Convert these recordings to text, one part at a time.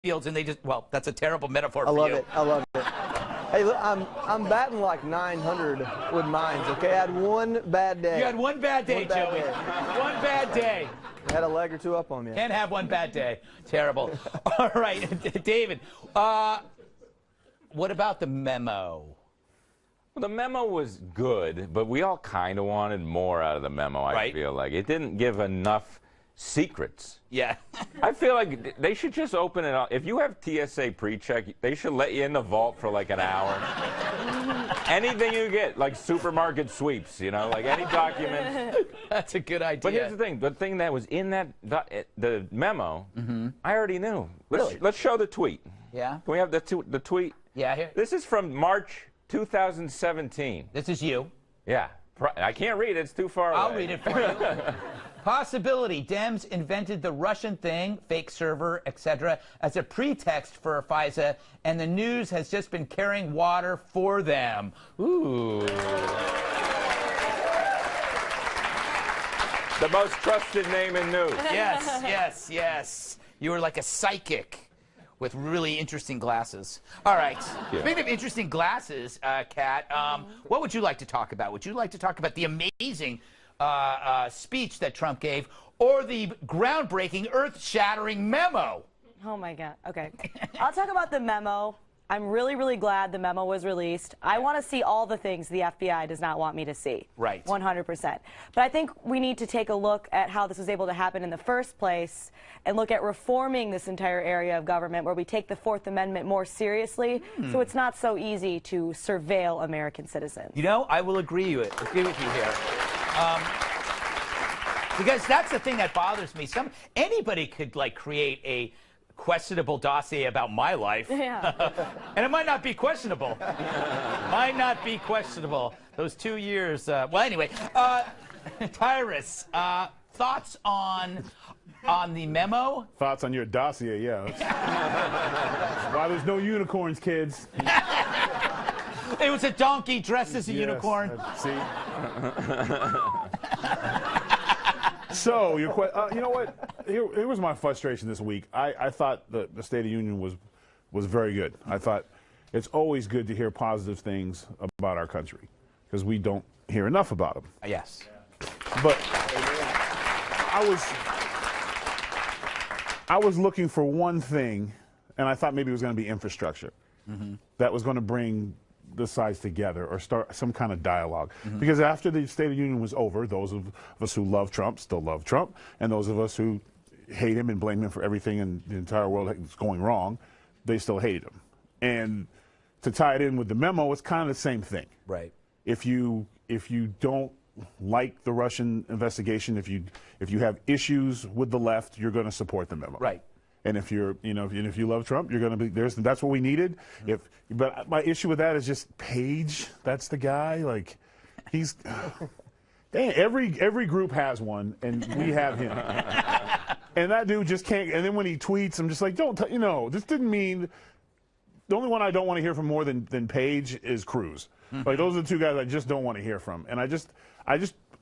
fields and they just, well, that's a terrible metaphor for I love you. it. I love it. Hey, look, I'm batting like 900 with mines, okay? I had one bad day. You had one bad day, Joey. One bad day. I had a leg or two up on me. Can't have one bad day. Terrible. All right, David, what about the memo? Well, the memo was good, but we all kind of wanted more out of the memo, I feel like. It didn't give enough secrets. Yeah. I feel like they should just open it up. If you have TSA pre-check, they should let you in the vault for like an hour. Anything you get, like supermarket sweeps, you know, like any document. That's a good idea. But here's the thing that was in that the memo, I already knew. Let's show the tweet. Yeah. Can we have the tweet? Yeah, here. This is from March 2017. This is you. Yeah. I can't read it. It's too far away. I'll read it for you. Possibility. Dems invented the Russian thing, fake server, etc., as a pretext for FISA, and the news has just been carrying water for them. Ooh. The most trusted name in news. Yes, yes, yes. You were like a psychic with really interesting glasses. All right. Yeah. Speaking of interesting glasses, Kat, what would you like to talk about? Would you like to talk about the amazing speech that Trump gave, or the groundbreaking, earth-shattering memo? Oh, my God. Okay. I'll talk about the memo. I'm really, really glad the memo was released. I want to see all the things the FBI does not want me to see. Right. 100%. But I think we need to take a look at how this was able to happen in the first place and look at reforming this entire area of government where we take the Fourth Amendment more seriously so it's not so easy to surveil American citizens. You know, I will agree with you here. Because that's the thing that bothers me. Anybody could, like, create a questionable dossier about my life. Yeah. And it might not be questionable. Might not be questionable. Those 2 years. Well, anyway, Tyrus, thoughts on the memo? Thoughts on your dossier, yeah. Why there's no unicorns, kids. It was a donkey dressed as a unicorn. See? So, you know what? Here was my frustration this week. I thought the State of the Union was very good. I thought it's always good to hear positive things about our country because we don't hear enough about them. Yes. But I was looking for one thing, and I thought maybe it was going to be infrastructure that was going to bring the sides together or start some kind of dialogue. Because after the State of the Union was over, those of us who love Trump still love Trump, and those of us who hate him and blame him for everything in the entire world that's going wrong, they still hated him. And to tie it in with the memo, it's kind of the same thing. Right. If you don't like the Russian investigation, if you have issues with the left, you're going to support the memo. Right. And if you're, if you love Trump, you're going to be that's what we needed. But my issue with that is just Page. That's the guy. Like, he's every group has one, and we have him. And that dude just can't. And then when he tweets, I'm just like, this didn't mean. The only one I don't want to hear from more than Page is Cruz. Like, those are the two guys I just don't want to hear from. And I just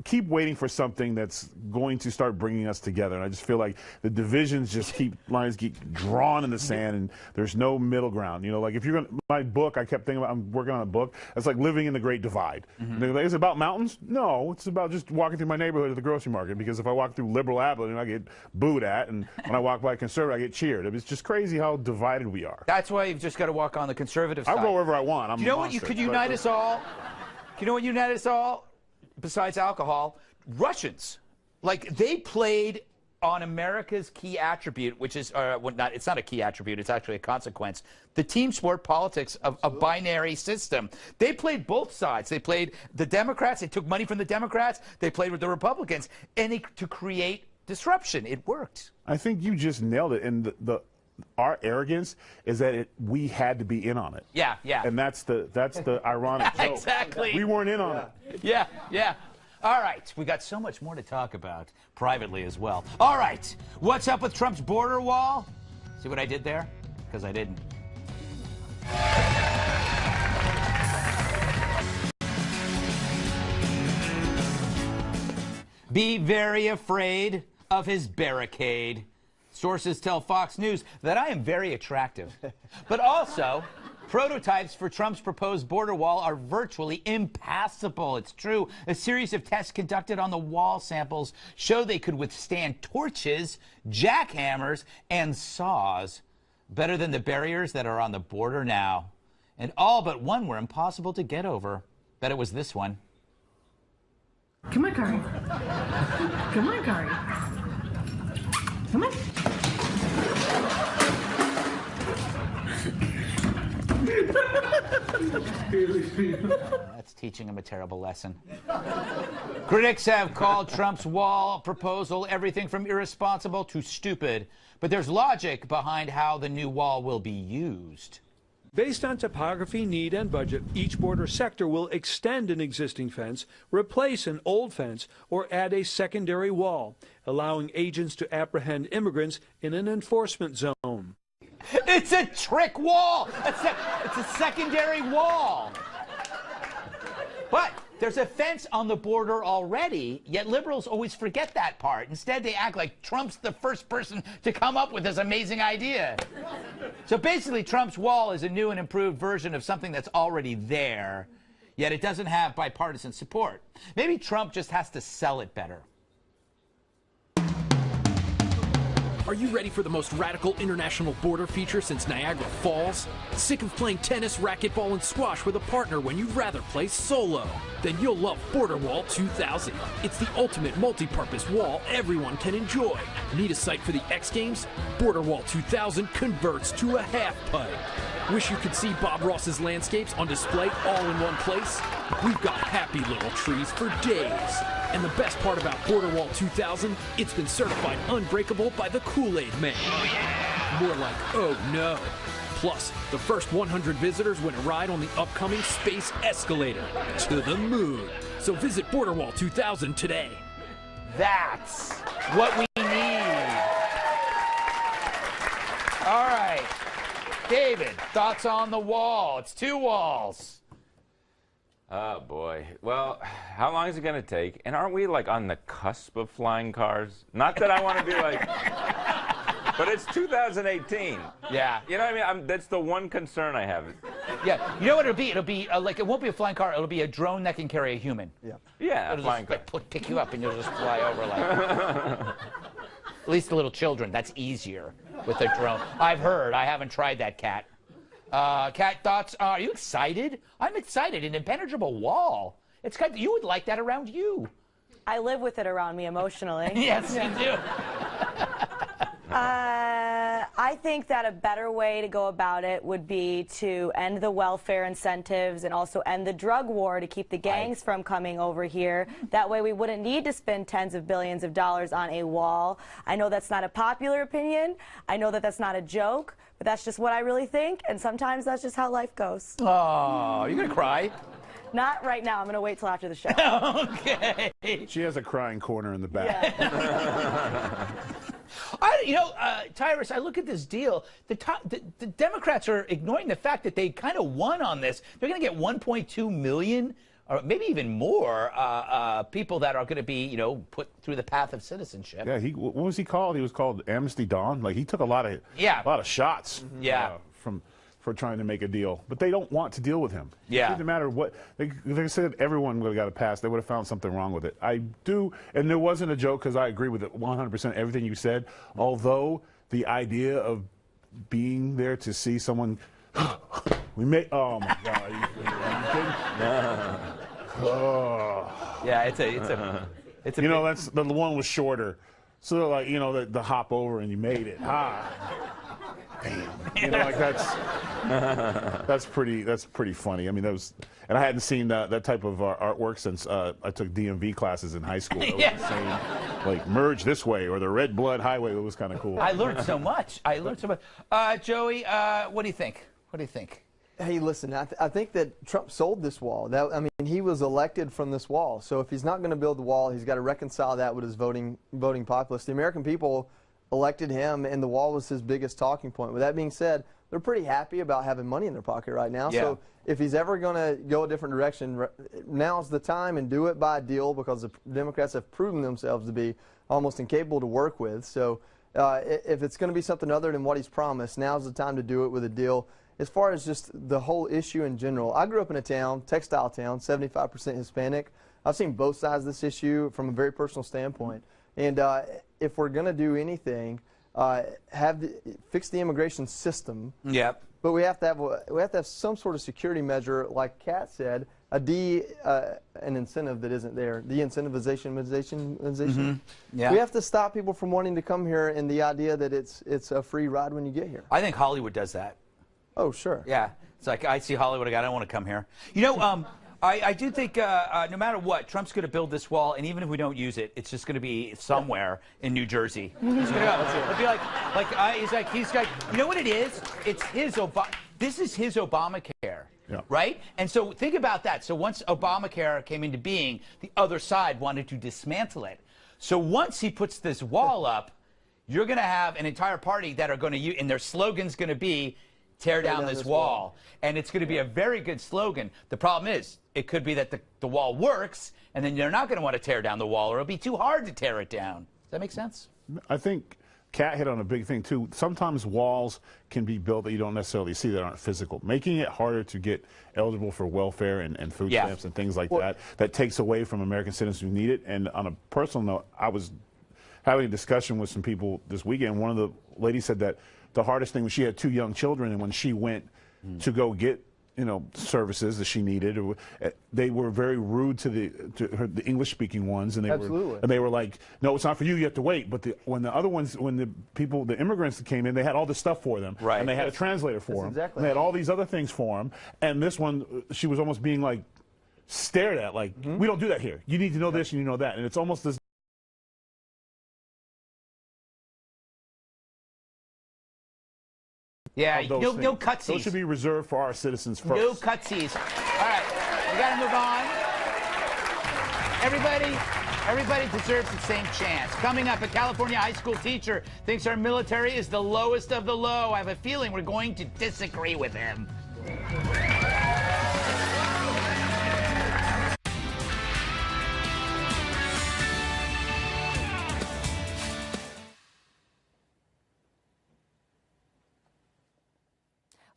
keep waiting for something that's going to start bringing us together. And I just feel like the divisions just lines keep drawn in the sand, and there's no middle ground. You know, like if you're going my book, I kept thinking about, I'm working on a book. It's like living in the Great Divide. Like, is it about mountains? No, it's about just walking through my neighborhood at the grocery market, because if I walk through Liberal Avenue, I get booed at, and when I walk by Conservative, I get cheered. It's just crazy how divided we are. That's why you've just got to walk on the conservative side. I'll go wherever I want. Do you know what could unite us all? You know what united us all? Besides alcohol, Russians. Like, they played on America's key attribute, which is, it's not a key attribute, it's actually a consequence, the team sport politics of a binary system. They played both sides. They played the Democrats, they took money from the Democrats, they played with the Republicans, and to create disruption. It worked. I think you just nailed it, and our arrogance is that we had to be in on it. Yeah, yeah. And that's the ironic joke. Exactly. We weren't in on it. Yeah, yeah. All right, we got so much more to talk about privately as well. All right, what's up with Trump's border wall? See what I did there? Because I didn't. Be very afraid of his barricade. Sources tell Fox News that I am very attractive. But also, prototypes for Trump's proposed border wall are virtually impassable. It's true. A series of tests conducted on the wall samples show they could withstand torches, jackhammers, and saws better than the barriers that are on the border now. And all but one were impossible to get over. Bet it was this one. Come on, Kari. Come on, Kari. Come on. That's teaching him a terrible lesson. Critics have called Trump's wall proposal everything from irresponsible to stupid. But there's logic behind how the new wall will be used. Based on topography, need, and budget, each border sector will extend an existing fence, replace an old fence, or add a secondary wall, allowing agents to apprehend immigrants in an enforcement zone. It's a trick wall! It's a secondary wall! But there's a fence on the border already, yet liberals always forget that part. Instead, they act like Trump's the first person to come up with this amazing idea. So basically, Trump's wall is a new and improved version of something that's already there, yet it doesn't have bipartisan support. Maybe Trump just has to sell it better. Are you ready for the most radical international border feature since Niagara Falls? Sick of playing tennis, racquetball, and squash with a partner when you'd rather play solo? Then you'll love Border Wall 2000. It's the ultimate multi-purpose wall everyone can enjoy. Need a site for the X Games? Border Wall 2000 converts to a half pipe. Wish you could see Bob Ross's landscapes on display all in one place? We've got happy little trees for days. And the best part about Border Wall 2000, it's been certified unbreakable by the Kool-Aid Man. More like, oh no. Plus, the first 100 visitors win a ride on the upcoming Space Escalator to the moon. So visit Border Wall 2000 today. That's what we need. All right. David, thoughts on the wall? It's two walls. Oh, boy. Well, how long is it going to take? And aren't we, like, on the cusp of flying cars? Not that I want to be like... But it's 2018. Yeah. You know what I mean? That's the one concern I have. Yeah. You know what it'll be? It'll be like, it won't be a flying car. It'll be a drone that can carry a human. Yeah. Yeah, It'll flying just car. like, pick you up and you'll just fly over like... At least the little children. That's easier with a drone. I've heard. I haven't tried that, Kat. Kat, thoughts? Are you excited? I'm excited. An impenetrable wall. It's kind of, you would like that around you. I live with it around me emotionally. Yes, you do. I think that a better way to go about it would be to end the welfare incentives and also end the drug war to keep the gangs from coming over here. That way we wouldn't need to spend tens of billions of dollars on a wall. I know that's not a popular opinion. I know that that's not a joke, but that's just what I really think, and sometimes that's just how life goes. Oh, you're going to cry? Not right now. I'm going to wait till after the show. Okay. She has a crying corner in the back. Yeah. Tyrus, I look at this deal. The Democrats are ignoring the fact that they kind of won on this. They're going to get 1.2 million, or maybe even more, people that are going to be, put through the path of citizenship. Yeah, what was he called? He was called Amnesty Dawn. Like, he took a lot of shots. Yeah. For trying to make a deal, but they don't want to deal with him. Yeah. It doesn't matter what they said. Everyone would have got a pass. They would have found something wrong with it. I do, and there wasn't a joke because I agree with it 100%. Everything you said. Although the idea of being there to see someone, we made. Oh my God! Are you kidding? Oh. Yeah, it's a. That's the one was shorter, so like the hop over and you made it. Damn. That's pretty funny. I mean, and I hadn't seen that type of artwork since I took DMV classes in high school. Yeah. Saying, like, merge this way or the Red Blood Highway. It was kind of cool. I learned so much. Joey, what do you think? Hey, listen, I think that Trump sold this wall. He was elected from this wall. So if he's not going to build the wall, he's got to reconcile that with his voting populace. The American people elected him, and the wall was his biggest talking point. With that being said, they're pretty happy about having money in their pocket right now. Yeah. So if he's ever going to go a different direction, now's the time, and do it by deal, because the Democrats have proven themselves to be almost incapable to work with. So If it's going to be something other than what he's promised, now's the time to do it with a deal. As far as just the whole issue in general, I grew up in a town, textile town, 75% Hispanic. I've seen both sides of this issue from a very personal standpoint. And if we're going to do anything, fix the immigration system. Yep. But we have to have some sort of security measure, like Kat said, an incentive that isn't there. De-incentivization. Yeah. We have to stop people from wanting to come here, and the idea that it's a free ride when you get here. I think Hollywood does that. Oh, sure. Yeah. It's like, I see Hollywood, I don't want to come here. You know, I do think no matter what, Trump's going to build this wall, and even if we don't use it, it's just going to be somewhere in New Jersey. It's going to go. It'll be he's like, you know what it is? It's this is his Obamacare. Yeah. Right? And so think about that. So once Obamacare came into being, the other side wanted to dismantle it. So once he puts this wall up, you're going to have an entire party that are going to use, and their slogan's going to be, tear down this wall. And it's going to be a very good slogan. The problem is, it could be that the wall works, and then you're not going to want to tear down the wall, or it'll be too hard to tear it down. Does that make sense? I think Kat hit on a big thing, too. Sometimes walls can be built that you don't necessarily see that aren't physical. Making it harder to get eligible for welfare and food stamps and things like that takes away from American citizens who need it. And on a personal note, I was having a discussion with some people this weekend. One of the ladies said that the hardest thing was she had 2 young children, and when she went to go get services that she needed, they were very rude to the English-speaking ones, and they were like, "No, it's not for you. You have to wait." But when the immigrants came in, they had all this stuff for them, right? And they had a translator for them. Exactly. And they had all these other things for them. And this one, she was almost being like stared at, like, "We don't do that here. You need to know this and you know that." And it's almost this. Yeah, no cutsies. Those should be reserved for our citizens first. No cutsies. All right, we got to move on. Everybody deserves the same chance. Coming up, a California high school teacher thinks our military is the lowest of the low. I have a feeling we're going to disagree with him.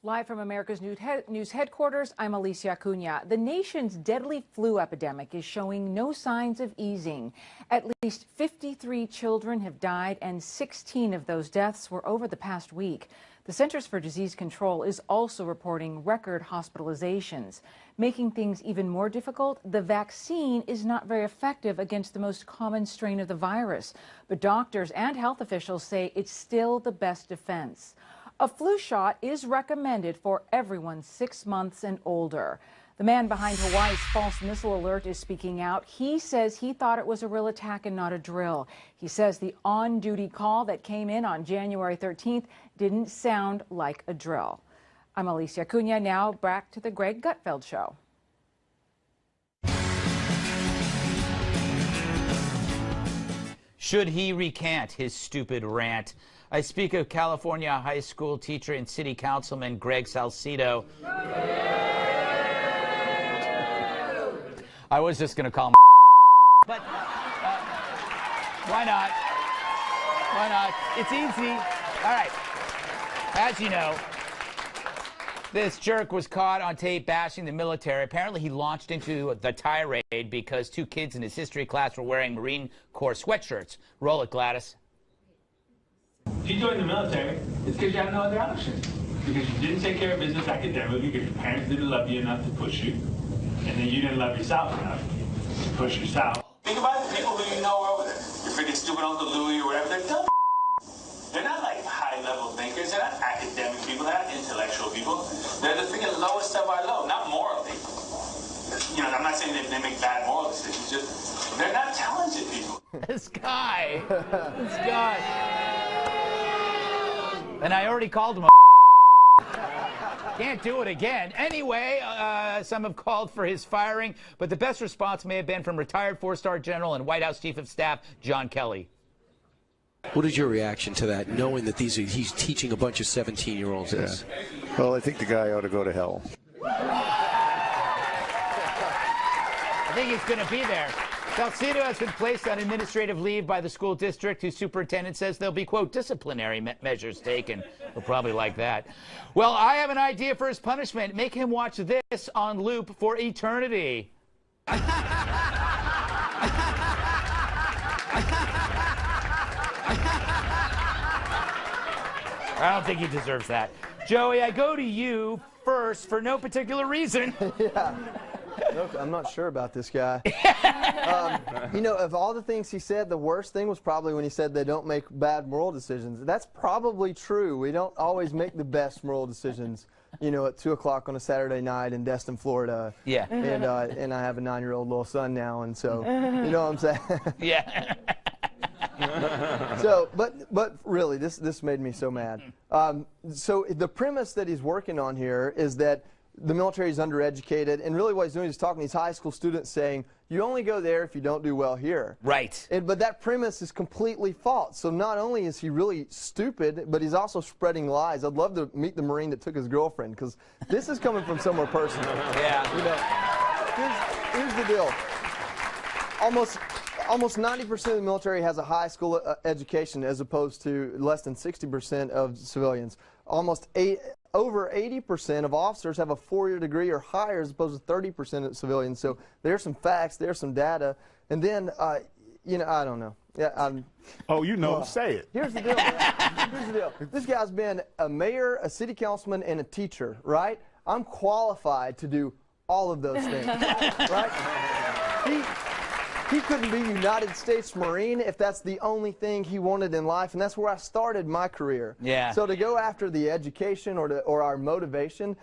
Live from America's News headquarters, I'm Alicia Acuna. The nation's deadly flu epidemic is showing no signs of easing. At least 53 children have died, and 16 of those deaths were over the past week. The Centers for Disease Control is also reporting record hospitalizations. Making things even more difficult, the vaccine is not very effective against the most common strain of the virus. But doctors and health officials say it's still the best defense. A flu shot is recommended for everyone 6 months and older. The man behind Hawaii's false missile alert is speaking out. He says he thought it was a real attack and not a drill. He says the on-duty call that came in on January 13th didn't sound like a drill. I'm Alicia Acuna. Now back to the Greg Gutfeld Show. Should he recant his stupid rant? I speak of California high school teacher and city councilman Greg Salcido. I was just going to call him, but why not? Why not? It's easy. All right. As you know, this jerk was caught on tape bashing the military. Apparently, he launched into the tirade because 2 kids in his history class were wearing Marine Corps sweatshirts. Roll it, Gladys. You joined the military, it's because you have no other option. Because you didn't take care of business academically, because your parents didn't love you enough to push you, and then you didn't love yourself enough to push yourself. Think about the people who you know over there. Your freaking stupid Uncle Louie or whatever, they're dumb. They're not like high-level thinkers. They're not academic people. They're not intellectual people. They're the freaking lowest of our low, not morally. You know, I'm not saying they make bad moral decisions, just they're not talented people. This guy. And I already called him a Can't do it again. Anyway, some have called for his firing, but the best response may have been from retired 4-star general and White House Chief of Staff John Kelly. What is your reaction to that, knowing that he's teaching a bunch of 17-year-olds this? Well, I think the guy ought to go to hell. I think he's going to be there. Salcido has been placed on administrative leave by the school district, whose superintendent says there'll be, quote, disciplinary measures taken. He'll probably like that. Well, I have an idea for his punishment. Make him watch this on loop for eternity. I don't think he deserves that. Joey, I go to you first for no particular reason. Yeah. Look, I'm not sure about this guy. You know, of all the things he said, the worst thing was probably when he said they don't make bad moral decisions. That's probably true. We don't always make the best moral decisions, you know, at 2 o'clock on a Saturday night in Destin, Florida. Yeah. And I have a 9-year-old little son now, and so, you know what I'm saying? Yeah. So, but really, this made me so mad. So the premise that he's working on here is that the military is undereducated, and really what he's doing is talking to these high school students saying, you only go there if you don't do well here. Right. But that premise is completely false. So not only is he really stupid, but he's also spreading lies. I'd love to meet the Marine that took his girlfriend, because this is coming from somewhere personal. Yeah. You know, here's the deal. Almost 90% of the military has a high school education, as opposed to less than 60% of civilians. Over 80% of officers have a 4-year degree or higher, as opposed to 30% of civilians. So there's some facts, there's some data, and then you know, I don't know. Yeah. Oh, you know, say it. Here's the deal. Man. Here's the deal. This guy's been a mayor, a city councilman, and a teacher, right? I'm qualified to do all of those things, right? He couldn't be United States Marine if that's the only thing he wanted in life, and that's where I started my career. Yeah. So to go after the education or our motivation,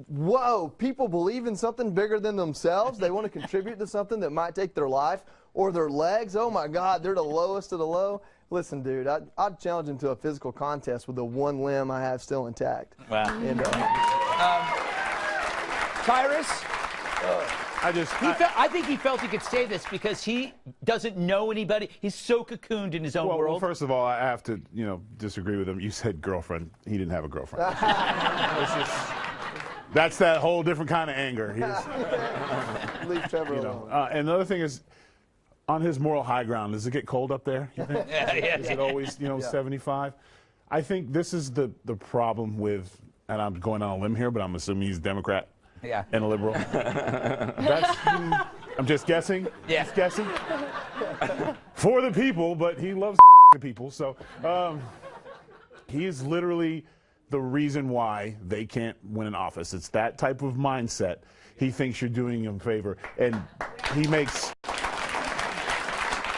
whoa, people believe in something bigger than themselves. They want to contribute to something that might take their life or their legs. Oh my God, they're the lowest of the low. Listen, dude, I'd challenge him to a physical contest with the one limb I have still intact. Wow. And, Tyrus? I think he felt he could say this because he doesn't know anybody. He's so cocooned in his own world. Well, first of all, I have to, you know, disagree with him. You said girlfriend. He didn't have a girlfriend. That's that whole different kind of anger. Leave Trevor alone. And the other thing is, on his moral high ground, does it get cold up there? You think? Is it always, you know, 75? I think this is the problem with, and I'm going on a limb here, but I'm assuming he's Democrat. Yeah. And a liberal. I'm just guessing. Yeah. Just guessing. For the people, but he loves the people. So he is literally the reason why they can't win an office. It's that type of mindset. He thinks you're doing him a favor. And he makes,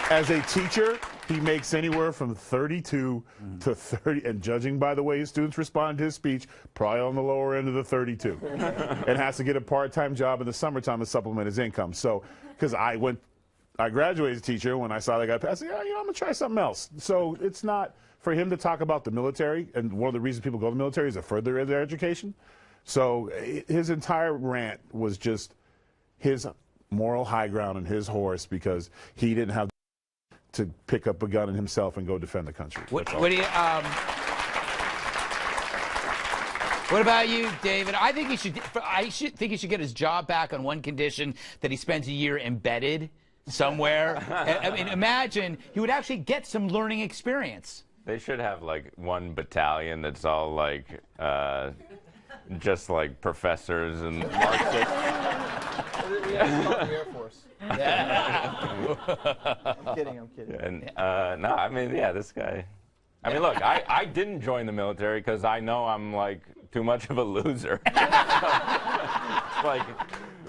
as a teacher, he makes anywhere from 32 to 30, and judging by the way his students respond to his speech, probably on the lower end of the 32. And has to get a part-time job in the summertime to supplement his income. So, because I graduated as a teacher, when I saw that guy pass, yeah, you know, I'm going to try something else. So it's not for him to talk about the military, and one of the reasons people go to the military is to further their education. So his entire rant was just his moral high ground and his horse, because he didn't have to pick up a gun and himself and go defend the country. What about you, David? I think he should get his job back on one condition: that he spends a year embedded somewhere. I mean, imagine he would actually get some learning experience. They should have like one battalion that's all like just like professors and Marxists. The Air Force. I'm kidding. And no, I mean, yeah, this guy. I mean, look, I didn't join the military because I know I'm like too much of a loser. Like,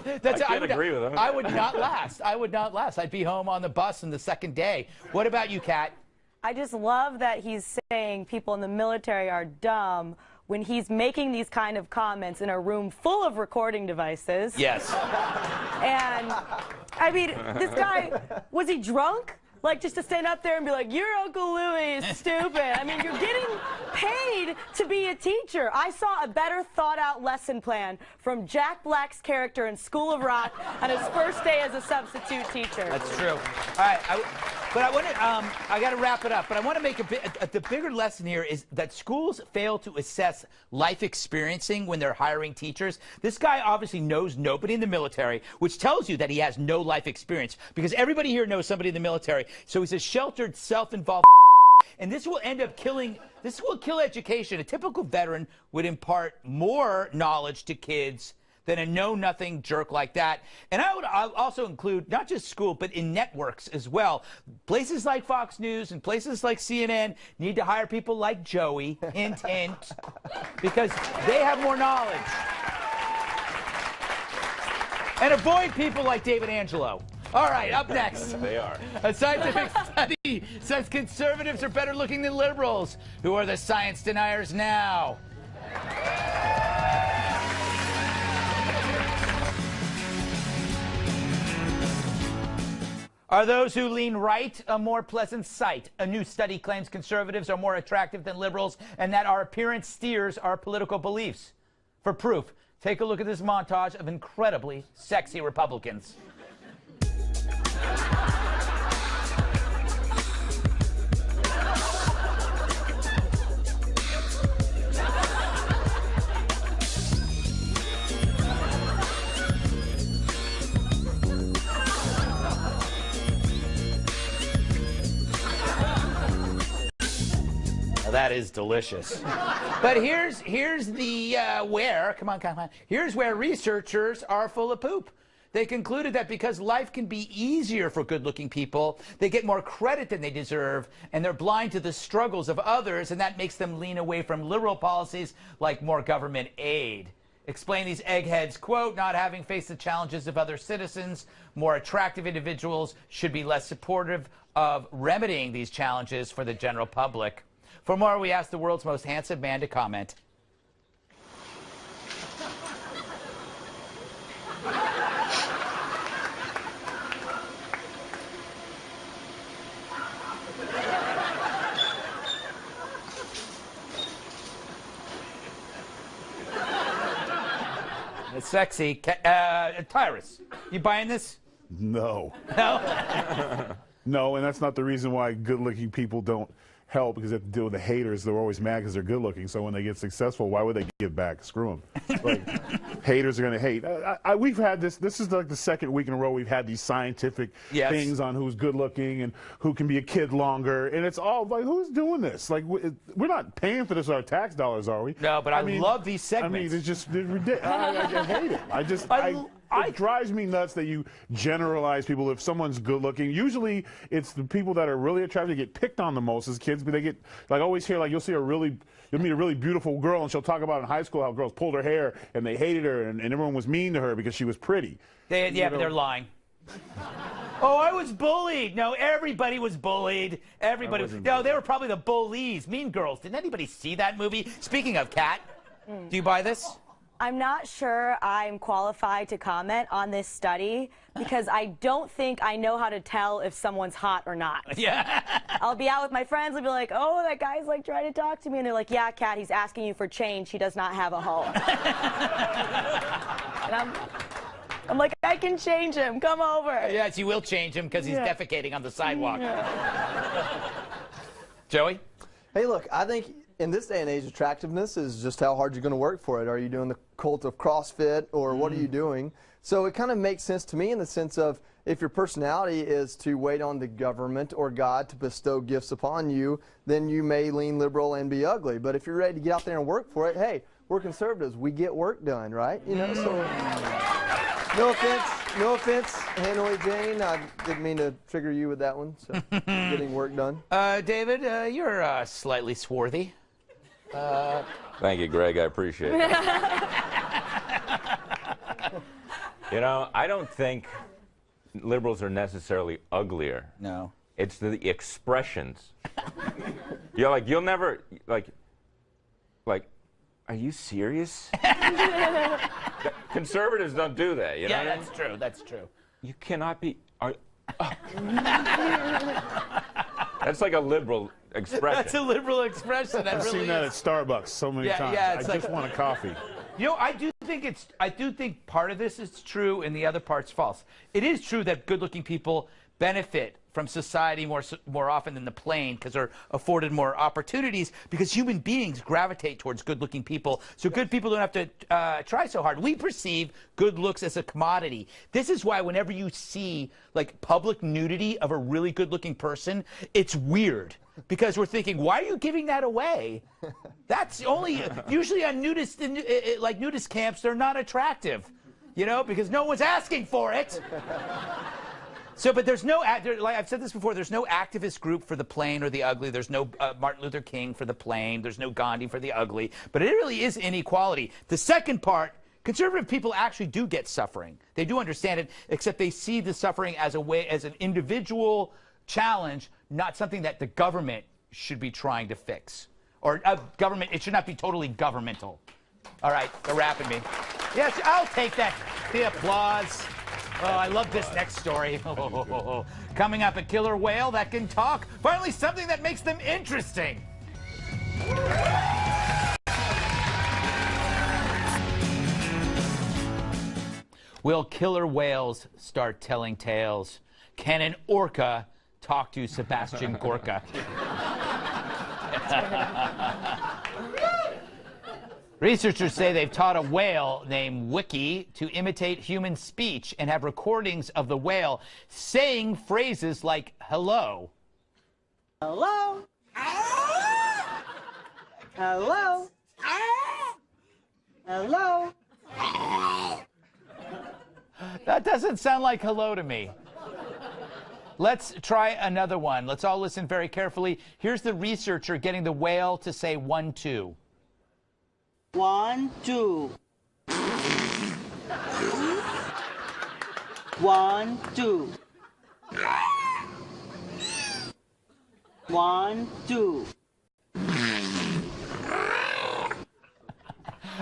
I can't agree with him. I would not last. I'd be home on the bus on the second day. What about you, Kat? I just love that he's saying people in the military are dumb when he's making these kind of comments in a room full of recording devices. Yes. And, I mean, this guy, was he drunk? Like, just to stand up there and be like, your Uncle Louie is stupid. I mean, you're getting paid to be a teacher. I saw a better thought-out lesson plan from Jack Black's character in School of Rock on his first day as a substitute teacher. That's true. All right. But I want to, I got to wrap it up, but I want to make the bigger lesson here is that schools fail to assess life experiencing when they're hiring teachers. This guy obviously knows nobody in the military, which tells you that he has no life experience, because everybody here knows somebody in the military. So he's a sheltered, self-involved, and this will end up killing, this will kill education. A typical veteran would impart more knowledge to kids than a know-nothing jerk like that. And I'll also include not just school, but in networks as well. Places like Fox News and places like CNN need to hire people like Joey, hint, hint, because they have more knowledge. And avoid people like David Angelo. All right, up next. They are. A scientific study says conservatives are better looking than liberals. Who are the science deniers now? Are those who lean right a more pleasant sight? A new study claims conservatives are more attractive than liberals and that our appearance steers our political beliefs. For proof, take a look at this montage of incredibly sexy Republicans. That is delicious. But here's the where, come on. Here's where researchers are full of poop. They concluded that because life can be easier for good-looking people, they get more credit than they deserve, and they're blind to the struggles of others, and that makes them lean away from liberal policies like more government aid. Explain these eggheads, quote, not having faced the challenges of other citizens, more attractive individuals should be less supportive of remedying these challenges for the general public. For more, we asked the world's most handsome man to comment. It's sexy. Tyrus, you buying this? No. No? No, and that's not the reason why good-looking people don't help, because they have to deal with the haters. They're always mad because they're good-looking. So when they get successful, why would they give back? Screw them. Like, haters are going to hate. We've had this. This is like the second week in a row we've had these scientific things on who's good-looking and who can be a kid longer. And it's all like, who's doing this? Like, we're not paying for this with our tax dollars, are we? No, but I mean, love these segments. I mean, it's just ridiculous. I hate it. It drives me nuts that you generalize people. If someone's good looking, usually it's the people that are really attractive that get picked on the most as kids, but they get, like, always hear, like, you'll meet a really beautiful girl and she'll talk about in high school how girls pulled her hair and they hated her and everyone was mean to her because she was pretty. But they're lying. Oh, I was bullied. No, everybody was bullied. Everybody was. No, they were probably the bullies. Mean Girls. Didn't anybody see that movie? Speaking of, Kat, do you buy this? I'm not sure I'm qualified to comment on this study because I don't think I know how to tell if someone's hot or not. Yeah. I'll be out with my friends and be like, oh, that guy's like trying to talk to me. And they're like, yeah, Kat, he's asking you for change. He does not have a home. And I'm like, I can change him. Come over. Yes, you will change him because he's defecating on the sidewalk. Joey? Hey, look, I think in this day and age, attractiveness is just how hard you're going to work for it. Are you doing the cult of CrossFit, or what are you doing? So it kind of makes sense to me in the sense of if your personality is to wait on the government or God to bestow gifts upon you, then you may lean liberal and be ugly. But if you're ready to get out there and work for it, hey, we're conservatives. We get work done, right? You know, so no offense, Hanoi Jane. I didn't mean to trigger you with that one. So getting work done. David, you're slightly swarthy. Thank you, Greg. I appreciate it. You know, I don't think liberals are necessarily uglier. No. It's the expressions. You'll never, like, are you serious? Conservatives don't do that, you know? Yeah, that's true. That's true. You cannot be. That's like a liberal expression. That's a liberal expression. I've seen that at Starbucks so many times. Yeah, I just want a coffee. You know, I do think part of this is true and the other part's false. It is true that good-looking people benefit from from society more often than the plane because they're afforded more opportunities because human beings gravitate towards good-looking people. So good people don't have to try so hard. We perceive good looks as a commodity. This is why whenever you see like public nudity of a really good-looking person, it's weird. Because we're thinking, why are you giving that away? That's only usually on nudist camps. They're not attractive, you know, because no one's asking for it. So, but there's no, like I've said this before, there's no activist group for the plain or the ugly. There's no Martin Luther King for the plain. There's no Gandhi for the ugly. But it really is inequality. The second part, conservative people actually do get suffering. They do understand it, except they see the suffering as an individual challenge, not something that the government should be trying to fix. Or government, it should not be totally governmental. All right, they're wrapping me. Yes, I'll take that. The applause. Oh, I love this next story. Coming up, a killer whale that can talk. Finally, something that makes them interesting. Will killer whales start telling tales? Can an orca talk to Sebastian Gorka? Researchers say they've taught a whale named Wiki to imitate human speech and have recordings of the whale saying phrases like hello. Hello. Hello. Hello. That doesn't sound like hello to me. Let's try another one. Let's all listen very carefully. Here's the researcher getting the whale to say 1, 2. 1, 2. 1, 2. 1, 2.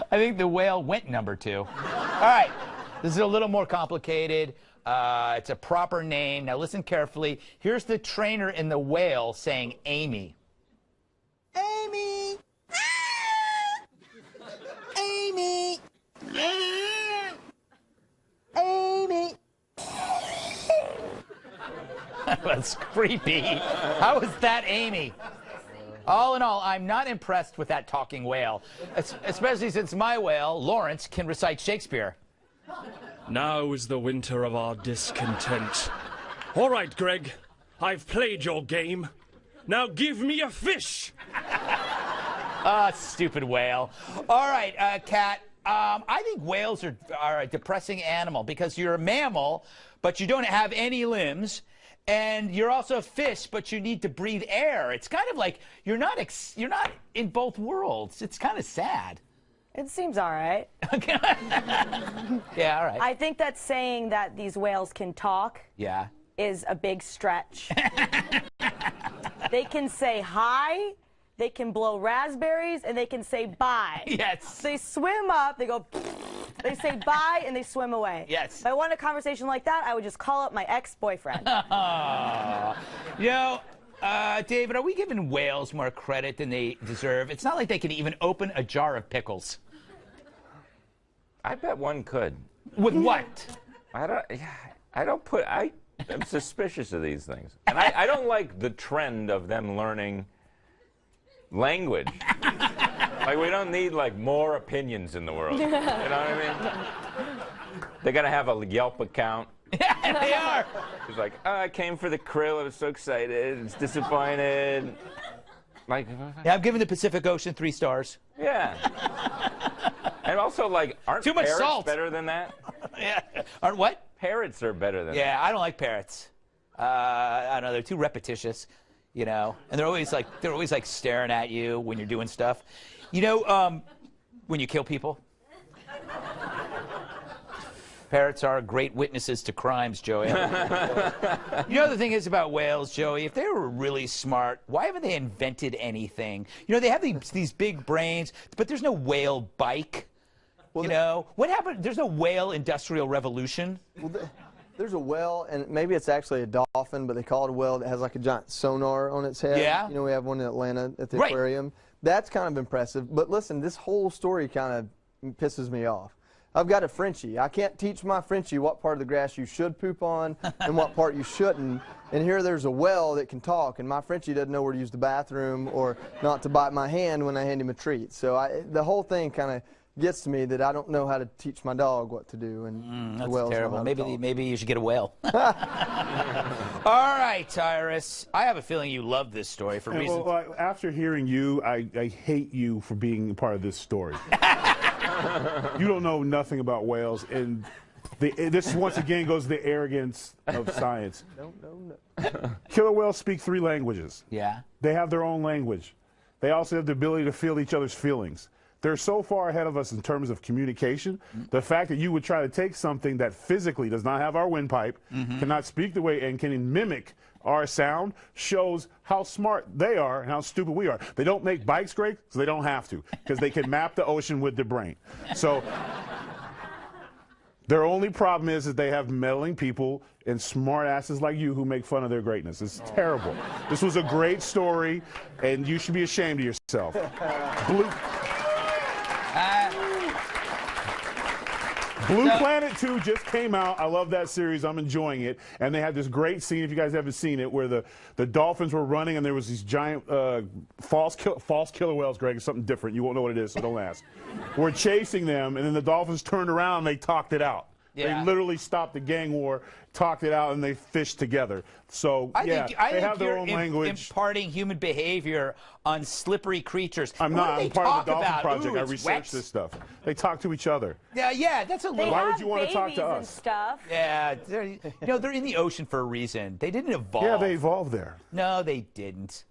I think the whale went number 2. All right, this is a little more complicated. It's a proper name. Now listen carefully. Here's the trainer in the whale saying Amy. Amy. Amy. Amy. That's creepy. How is that Amy? All in all, I'm not impressed with that talking whale, especially since my whale, Lawrence, can recite Shakespeare. Now is the winter of our discontent. All right, Greg, I've played your game. Now give me a fish. Stupid whale. All right, Kat, I think whales are a depressing animal because you're a mammal, but you don't have any limbs. And you're also a fish, but you need to breathe air. It's kind of like you're not in both worlds. It's kind of sad. It seems all right. Yeah, all right. I think that saying that these whales can talk is a big stretch. They can say hi, they can blow raspberries, and they can say bye. Yes. They swim up, they go, they say bye, and they swim away. Yes. If I wanted a conversation like that, I would just call up my ex-boyfriend. You know, David, are we giving whales more credit than they deserve? It's not like they can even open a jar of pickles. I bet one could. With what? I'm suspicious of these things. And I don't like the trend of them learning language. Like, we don't need, like, more opinions in the world. You know what I mean? They're going to have a Yelp account. Yeah, they are. He's like, oh, I came for the krill. I was so excited. It's disappointed. Like, yeah, I'm giving the Pacific Ocean 3 stars. Yeah. And also, like, aren't too much parrots salt better than that? Yeah. Aren't what? Parrots are better than that. Yeah, I don't like parrots. I don't know. They're too repetitious, you know. And they're always like staring at you when you're doing stuff. You know, when you kill people. Parrots are great witnesses to crimes, Joey. You know, the thing is about whales, Joey, if they were really smart, why haven't they invented anything? You know, they have these big brains, but there's no whale bike. Well, you know, what happened? There's no whale industrial revolution. Well, there's a whale, and maybe it's actually a dolphin, but they call it a whale that has like a giant sonar on its head. Yeah. You know, we have one in Atlanta at the aquarium. That's kind of impressive. But listen, this whole story kind of pisses me off. I've got a Frenchie. I can't teach my Frenchie what part of the grass you should poop on and what part you shouldn't. And here there's a whale that can talk, and my Frenchie doesn't know where to use the bathroom or not to bite my hand when I hand him a treat. So the whole thing kind of gets to me that I don't know how to teach my dog what to do, and That's the whales know terrible. how to talk. Maybe you should get a whale. All right, Tyrus. I have a feeling you love this story for reasons. Well, after hearing you, I hate you for being part of this story. You don't know nothing about whales, and this once again goes to the arrogance of science. No. Killer whales speak 3 languages. Yeah. They have their own language. They also have the ability to feel each other's feelings. They're so far ahead of us in terms of communication. The fact that you would try to take something that physically does not have our windpipe, cannot speak the way, and can mimic our sound shows how smart they are and how stupid we are. They don't make bikes, Greg, so they don't have to, because they can map the ocean with their brain. So their only problem is that they have meddling people and smart asses like you who make fun of their greatness. It's terrible. This was a great story, and you should be ashamed of yourself. Blue Planet 2 just came out. I love that series. I'm enjoying it. And they had this great scene, if you guys haven't seen it, where the dolphins were running and there was these giant false killer whales, Greg. It's something different. You won't know what it is, so don't ask. We're chasing them, and then the dolphins turned around and they talked it out. Yeah. They literally stopped the gang war, talked it out, and they fished together. So, I yeah, think they have their own you're language. imparting human behavior on slippery creatures. I'm What not. do I'm they part talk of the Dolphin about? Project. Ooh, I it's researched wet. this stuff. They talk to each other. Yeah, that's a little. Why would you want to talk to babies and us? stuff. Yeah, they're in the ocean for a reason. They didn't evolve. Yeah, they evolved there. No, they didn't.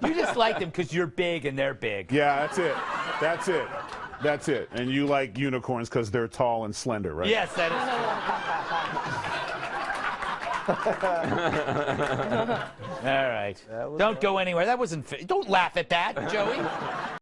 You just like them because you're big and they're big. Yeah, that's it. That's it. That's it. And you like unicorns because they're tall and slender, right? Yes, that is. All right. Don't go anywhere. That wasn't. Don't laugh at that, Joey.